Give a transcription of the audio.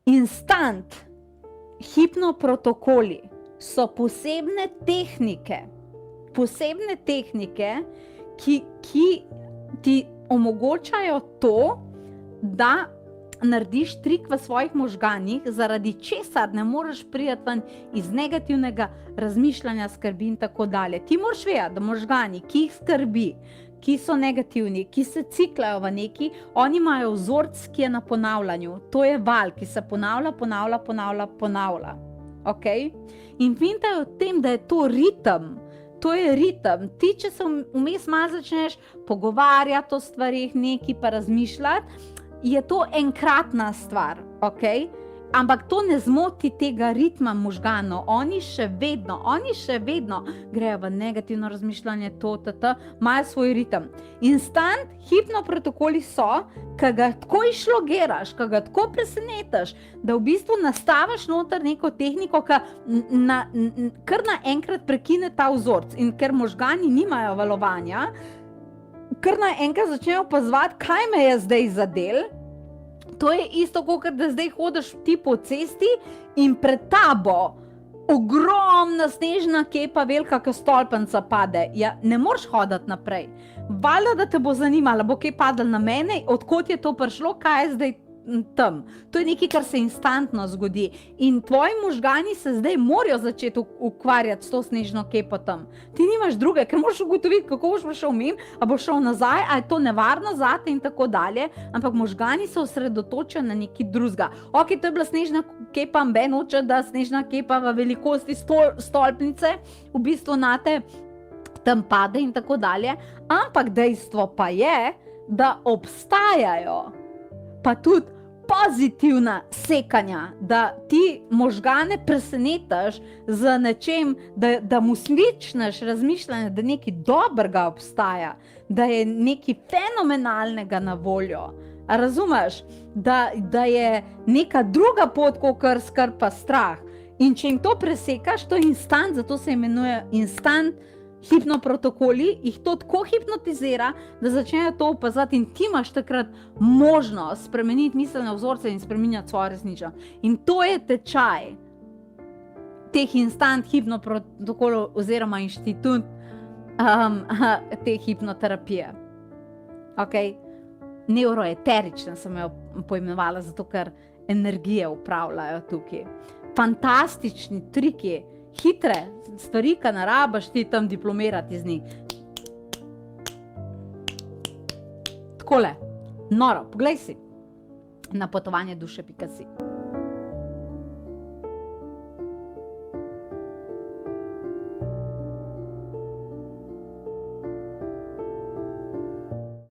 Instant hipnoprotokoli so posebne tehnike, ki ti omogočajo to, da narediš trik v svojih možganih, zaradi česar ne moreš priti ven iz negativnega razmišljanja, skrbi in tako dalje. Ti moraš vedeti, da možgani, ki jih skrbi, ki so negativni, ki se ciklajo v neki, oni imajo vzorec, ki je na ponavljanju. To je val, ki se ponavlja. Okay? In finta je v tem, da je to ritem. To je ritem. Ti, če se vmes malo začneš pogovarjati o stvarih, neki pa razmišljati, je to enkratna stvar, okay? Ampak to ne zmoti tega ritma možganov. Oni še vedno grejo v negativno razmišljanje, imajo svoj ritem. Instant hipnoprotokoli so, ki ga tako išlogiraš, ki ga tako presenetiš, da v bistvu nastaviš noter neko tehniko, ki kar naenkrat prekine ta vzorec. In ker možgani nimajo valovanja, kar naenkrat začnejo opazovati, kaj me je zdaj zadel. To je isto, kot da zdaj hodiš ti po cesti in pred tabo ogromna snežna kepa, velika, kot stolpnica pade. Ja, ne moreš hoditi naprej. Valjda, da te bo zanimalo, bo kaj padlo na mene, odkot je to prišlo, kaj je zdaj tam. To je nekaj, kar se instantno zgodi. In tvoji možgani se zdaj morajo začeti ukvarjati s to snežno kepo tam. Ti nimaš druge, ker moraš ugotoviti, kako boš prišel mimo, a boš šel nazaj, a je to nevarno zate in tako dalje. Ampak možgani se osredotočajo na nekaj drugega. Ok, to je bila snežna kepa, mben noče, da snežna kepa v velikosti stolpnice v bistvu nate tam pade in tako dalje. Ampak dejstvo pa je, da obstajajo pa tudi pozitivna sekanja, da ti možgane presenetiš z nečem, da mu sličneš razmišljanje, da nekaj dobrega obstaja, da je nekaj fenomenalnega na voljo. A razumeš, da je neka druga pot, kakor skrb pa strah. In če jim to presekaš, to je instant, zato se imenuje instant hipnoprotokoli, jih to tako hipnotizira, da začnejo to opazati in ti imaš takrat možnost spremeniti miselne vzorce in spreminjati svojo resničo. In to je tečaj teh instant hipnoprotokolov oziroma inštitut te hipnoterapije. Okay? Neuroeterična sem jo poimenovala, zato ker energije upravljajo tukaj. Fantastični triki, hitre stvari, ki ne rabiš ti tam diplomirati iz njih. Takole, noro, poglej si na potovanje duše.si.